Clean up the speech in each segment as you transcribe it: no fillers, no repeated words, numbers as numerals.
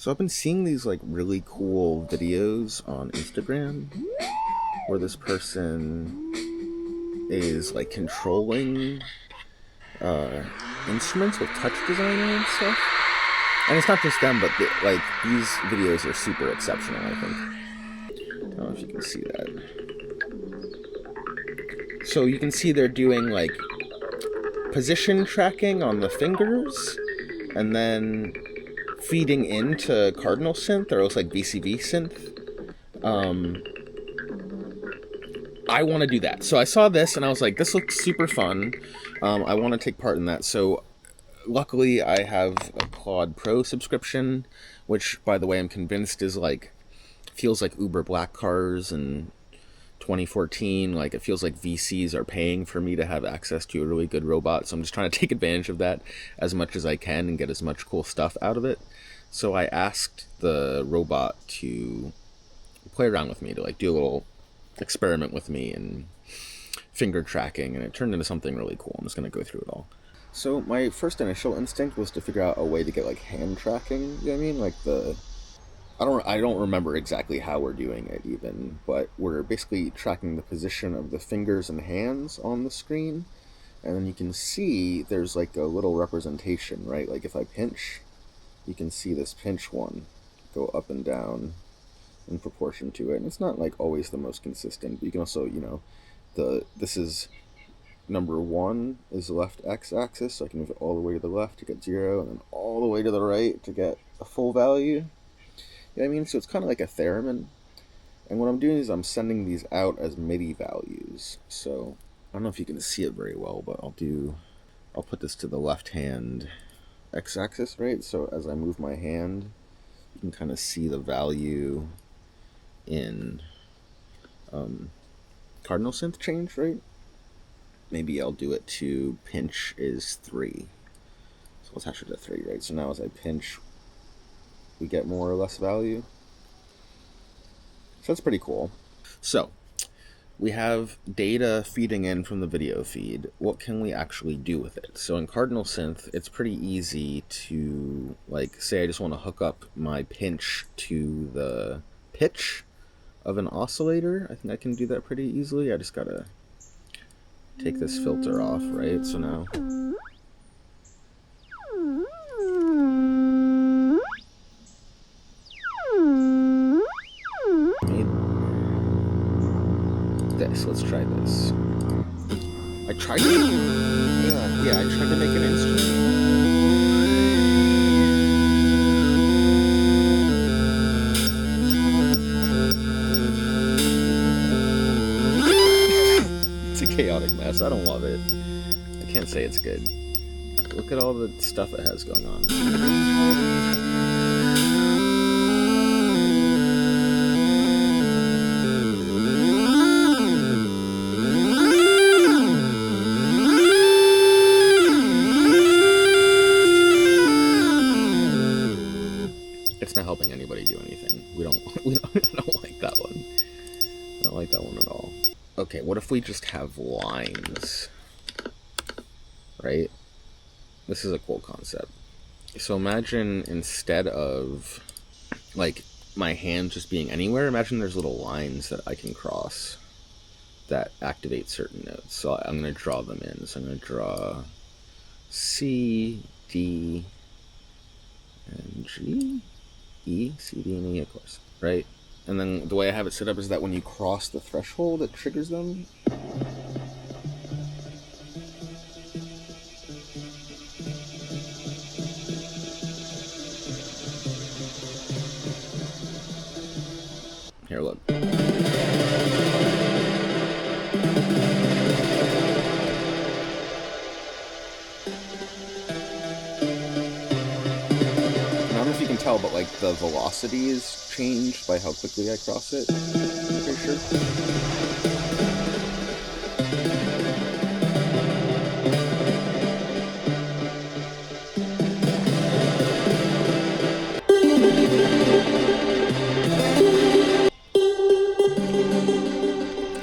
So I've been seeing these like really cool videos on Instagram where this person is like controlling instruments with touch designer and stuff. And it's not just them, but like these videos are super exceptional, I think. I don't know if you can see that. So you can see they're doing like position tracking on the fingers and then feeding into Cardinal synth, or else like VCV synth. I want to do that. So I saw this and I was like, this looks super fun. I want to take part in that. So luckily I have a Claude Pro subscription, which, by the way, I'm convinced is like, feels like Uber Black Cars in 2014. Like, it feels like VCs are paying for me to have access to a really good robot. So I'm just trying to take advantage of that as much as I can and get as much cool stuff out of it. So I asked the robot to play around with me, to like do a little experiment with me and finger tracking, and it turned into something really cool. I'm just going to go through it all. So my first initial instinct was to figure out a way to get like hand tracking, you know what I mean? Like I don't remember exactly how we're doing it even, but we're basically tracking the position of the fingers and hands on the screen, and then you can see there's like a little representation, right? Like if I pinch, you can see this pinch one go up and down in proportion to it. And it's not like always the most consistent, but you can also, you know, this is number 1 is the left x-axis, so I can move it all the way to the left to get 0, and then all the way to the right to get a full value. You know what I mean? So it's kind of like a theremin. And what I'm doing is I'm sending these out as MIDI values. So I don't know if you can see it very well, but I'll put this to the left hand x-axis, right? So as I move my hand, you can kind of see the value in Cardinal synth change, right? Maybe I'll do it to pinch is 3. So let's hash it to 3, right? So now as I pinch, we get more or less value. So that's pretty cool. So we have data feeding in from the video feed. What can we actually do with it? So in Cardinal synth, it's pretty easy to, like, say I just want to hook up my pinch to the pitch of an oscillator. I think I can do that pretty easily. I just gotta take this filter off, right? So now this. Let's try this. I tried to I tried to make an instrument. It's a chaotic mess. I don't love it. I can't say it's good. Look at all the stuff it has going on. It's not helping anybody do anything. I don't like that one. I don't like that one at all. Okay, what if we just have lines, right? This is a cool concept. So imagine instead of like my hand just being anywhere, imagine there's little lines that I can cross that activate certain notes. So I'm going to draw them in. So I'm going to draw C, D, and G, E, C, D, and E, of course, right? And then the way I have it set up is that when you cross the threshold, it triggers them. Here, look. I don't know if you can tell, but like the velocity is changed by how quickly I cross it. I'm pretty sure.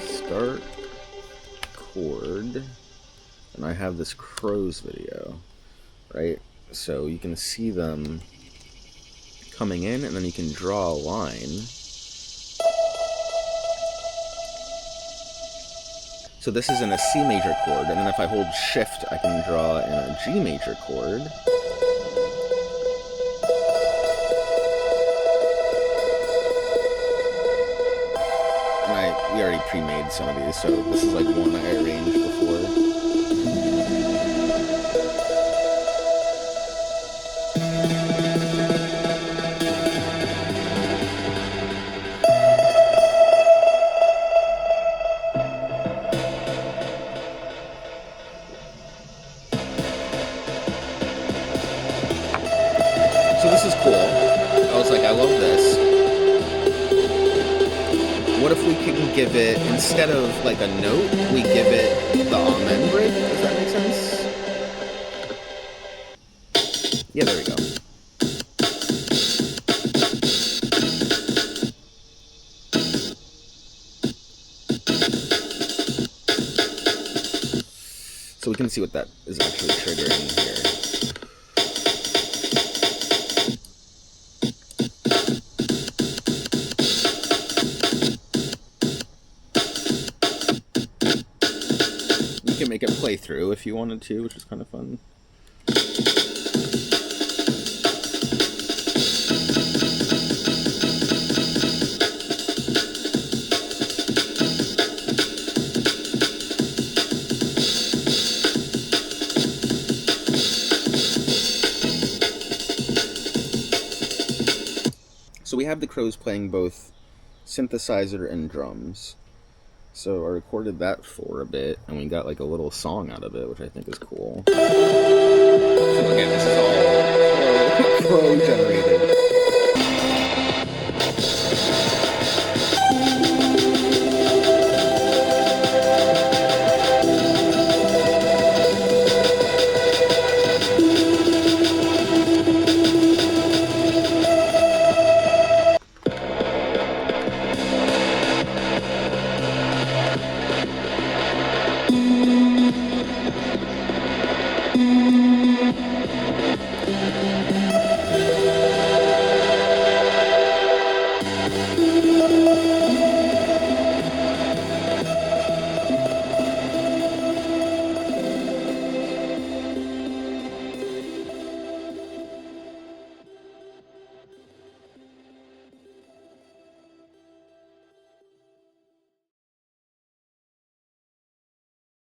Start chord, and I have this Crows video, right? So you can see them coming in, and then you can draw a line. So this is in a C major chord, and then if I hold shift, I can draw in a G major chord. And we already pre-made some of these, so this is like one I arranged before. So this is cool. I was like, I love this. What if we can give it, instead of like a note, we give it the amen break? Does that make sense? Yeah, there we go. So we can see what that is actually triggering here. You can make it play through if you wanted to, which is kind of fun. So we have the Crows playing both synthesizer and drums. So I recorded that for a bit, and we got like a little song out of it, which I think is cool. So again, this is all Crow generated.